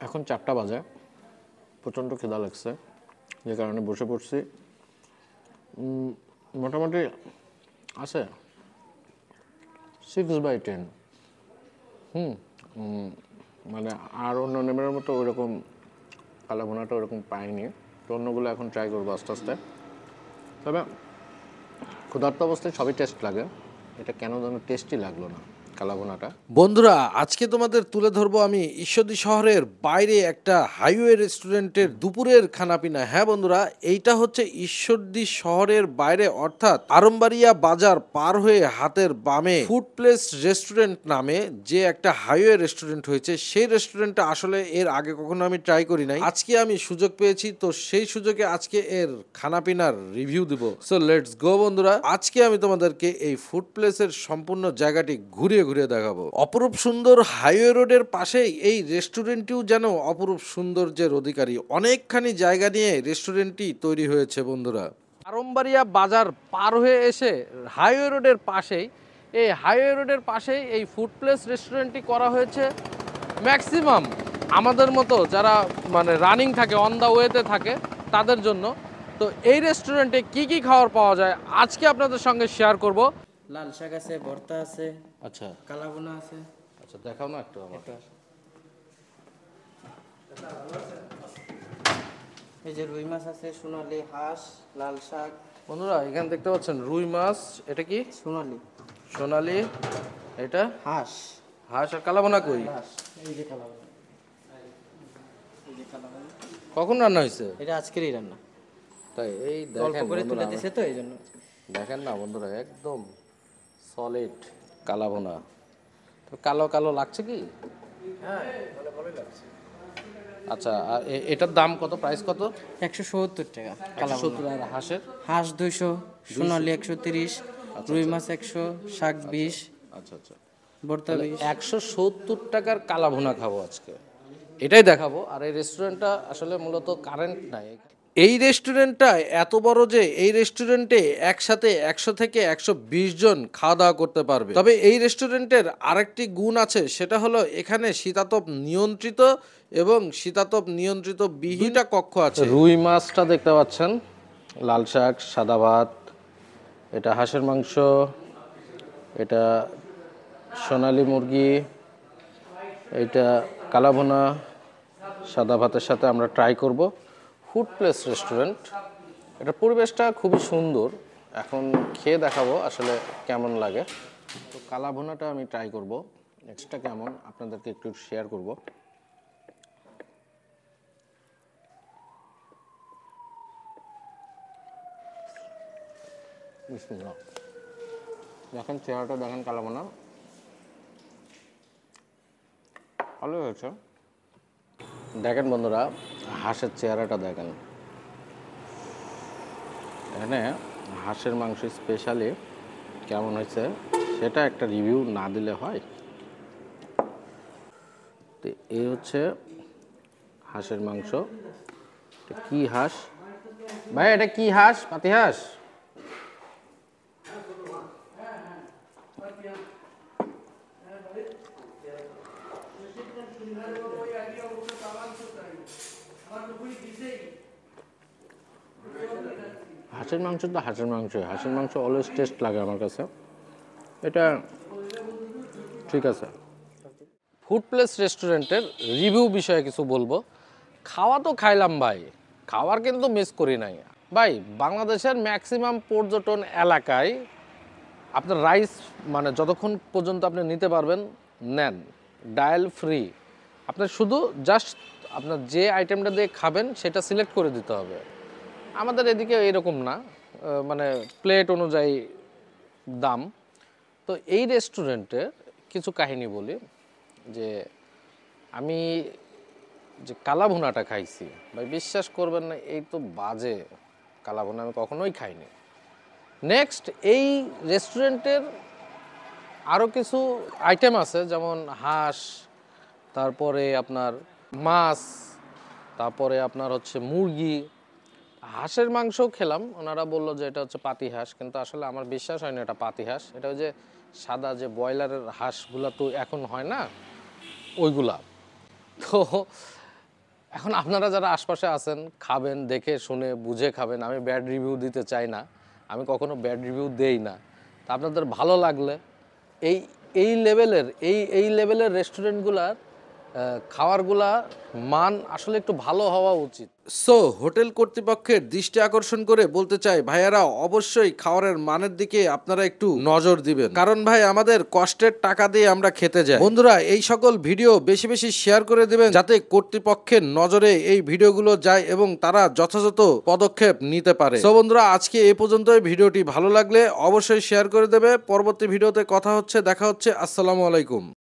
এখন 4টা বাজে, প্রচণ্ড খিদা লাগছে, যে কারণে বসে পড়ছি। মোটামুটি আছে 6/10। মানে আর অন্য নেমের মতো ওইরকম কালাভুনাটা ওরকম পাইনি, তো অন্যগুলো এখন ট্রাই করবো আস্তে আস্তে। তবে ক্ষুধার্ত অবস্থায় সবই টেস্ট লাগে, এটা কেন যেন টেস্টি লাগলো না কালাভুনাটা। বন্ধুরা, আজকে তোমাদের তুলে ধরবো আমি ঈশ্বরদী শহরের বাইরে একটা হাইওয়ে রেস্টুরেন্টের দুপুরের খানাপিনা। হ্যাঁ বন্ধুরা, এইটা হচ্ছে ঈশ্বরদী শহরের বাইরে, অর্থাৎ আরমবাড়িয়া বাজার পার হয়ে হাতের বামে ফুড প্লেস রেস্টুরেন্ট নামে যে একটা হাইওয়ে রেস্টুরেন্ট হয়েছে, সেই রেস্টুরেন্টটা আসলে এর আগে কখনো আমি ট্রাই করি নাই। আজকে আমি সুযোগ পেয়েছি, তো সেই সুযোগে আজকে এর খানাপিনার রিভিউ দিব। সো লেটস গো বন্ধুরা, আজকে আমি তোমাদেরকে এই ফুড প্লেসের সম্পূর্ণ জায়গাটি ঘুরিয়ে ঘুরিয়ে দেখাবো। অপরূপ সুন্দর হাইওয়ে রোডের পাশেই এই রেস্টুরেন্টটিও যেন অপরূপ সৌন্দর্যের অধিকারী। অনেকখানি জায়গা নিয়ে রেস্টুরেন্টটি তৈরি হয়েছে বন্ধুরা। আরমবাড়িয়া বাজার পার হয়ে এসে হাইওয়ে রোডের পাশেই, এই হাইওয়ে রোডের পাশেই এই ফুড প্লেস রেস্টুরেন্টটি করা হয়েছে ম্যাক্সিমাম আমাদের মতো যারা মানে রানিং থাকে, অন দ্য ওয়েতে থাকে, তাদের জন্য। তো এই রেস্টুরেন্টে কি কি খাবার পাওয়া যায় আজকে আপনাদের সঙ্গে শেয়ার করব। লাল শাক আছে, ভর্তা আছে, আচ্ছা কালাভুনা আছে। আচ্ছা, দেখাও না একটু আমার। এই যে রুই মাছ আছে, সোনালি হাঁস, লাল শাক। বন্ধুরা, এখানে দেখতে পাচ্ছেন রুই মাছ, এটা কি সোনালি সোনালি, এটা হাঁস। হাঁস। আর কালাভুনা কই? হাঁস এই যে কালাভুনা, এই যে কালাভুনা। কখন রান্না হয়েছে? এটা আজকেরই রান্না, তাই? এই অল্প দেখেন করে তুলে বন্ধুরা, দিছে তো এই জন্য। দেখেন না বন্ধুরা, একদম সলিড কালাভুনা। তো কালো কালো লাগছে কি? হ্যাঁ, ভালোই লাগছে। আচ্ছা, আর এটার দাম কত, প্রাইস কত? 170 টাকা 170। কালাভুনা। আর হাঁসের? হাঁস 200, সোনালি 130, রুই মাছ 100, শাক 20, আচ্ছা আচ্ছা, ভর্তা 20। 170 টাকার কালাভুনা খাবো আজকে, এটাই দেখাবো। আর এই রেস্টুরেন্টটা আসলে মূলত কারেন্ট নাই। এই রেস্টুরেন্টটা এত বড় যে এই রেস্টুরেন্টে একসাথে 100 থেকে 120 জন খাওয়া দাওয়া করতে পারবে। তবে এই রেস্টুরেন্টের আরেকটি গুণ আছে, সেটা হলো এখানে শীতাতপ নিয়ন্ত্রিত এবং শীতাতপ নিয়ন্ত্রিত বিহিটা কক্ষ আছে। রুই মাছটা দেখতে পাচ্ছেন, লাল শাক, সাদা ভাত, এটা হাঁসের মাংস, এটা সোনালি মুরগি, এটা কালাভুনা সাদা ভাতের সাথে আমরা ট্রাই করব। ফুড প্লেস রেস্টুরেন্ট, এটার পরিবেশটা খুবই সুন্দর, এখন খেয়ে দেখাবো আসলে কেমন লাগে। তো কালাভুনাটা আমি ট্রাই করব, নেক্সটটা কেমন আপনাদেরকে একটু শেয়ার করব। বিসমিল্লাহ। দেখেন চেহারাটা, দেখেন কালাভুনা ভালো হয়েছে। দেখেন বন্ধুরা, হাঁসের চেহারাটা দেখেন, এখানে হাঁসের মাংস স্পেশালি কেমন হয়েছে সেটা একটা রিভিউ না দিলে হয়। তো এই হচ্ছে হাঁসের মাংস। এটা কি হাঁস ভাই? এটা কি হাঁস? পাতি হাঁস? হাঁসের মাংস তো হাঁসের মাংস, হাঁসের মাংস অলওয়েজ টেস্ট লাগে আমার কাছে, এটা ঠিক আছে। ফুড প্লেস রেস্টুরেন্টের রিভিউ বিষয়ে কিছু বলবো। খাওয়া তো খাইলাম ভাই, খাওয়ার কিন্তু মিস করি নাই ভাই। বাংলাদেশের ম্যাক্সিমাম পর্যটন এলাকায় আপনার রাইস মানে যতক্ষণ পর্যন্ত আপনি নিতে পারবেন নেন, ডায়াল ফ্রি। আপনার শুধু জাস্ট আপনার যে আইটেমটা দিয়ে খাবেন সেটা সিলেক্ট করে দিতে হবে। আমাদের এদিকে এরকম না, মানে প্লেট অনুযায়ী দাম। তো এই রেস্টুরেন্টের কিছু কাহিনী বলি, যে আমি যে কালাভুনাটা খাইছি ভাই, বিশ্বাস করবেন না, এই তো বাজে কালাভুনা আমি কখনোই খাইনি। নেক্সট, এই রেস্টুরেন্টের আরও কিছু আইটেম আছে, যেমন হাঁস, তারপরে আপনার মাছ, তারপরে আপনার হচ্ছে মুরগি। হাঁসের মাংসও খেলাম, ওনারা বললো যে এটা হচ্ছে পাতি হাঁস, কিন্তু আসলে আমার বিশ্বাস হয়নি এটা পাতি হাঁস। এটা ওই যে সাদা যে ব্রয়লারের হাঁসগুলা তো এখন হয় না, ওইগুলা। তো এখন আপনারা যারা আশপাশে আছেন, খাবেন দেখে শুনে বুঝে খাবেন। আমি ব্যাড রিভিউ দিতে চাই না, আমি কখনো ব্যাড রিভিউ দেই না। তা আপনাদের ভালো লাগলে এই এই লেভেলের রেস্টুরেন্টগুলার খাবারগুলা মান আসলে একটু ভালো হওয়া উচিত। সো হোটেল কর্তৃপক্ষের দৃষ্টি আকর্ষণ করে বলতে চাই, ভাইয়ারা অবশ্যই খাবারের মানের দিকে আপনারা একটু নজর দিবেন, কারণ ভাই আমাদের কষ্টের টাকা দিয়ে আমরা খেতে যাই। বন্ধুরা, এই সকল ভিডিও বেশি বেশি শেয়ার করে দিবেন, যাতে কর্তৃপক্ষের নজরে এই ভিডিওগুলো যায় এবং তারা যথাযথ পদক্ষেপ নিতে পারে। সো বন্ধুরা, আজকে এই পর্যন্তই। ভিডিওটি ভালো লাগলে অবশ্যই শেয়ার করে দেবে। পরবর্তী ভিডিওতে কথা হচ্ছে, দেখা হচ্ছে। আসসালামু আলাইকুম।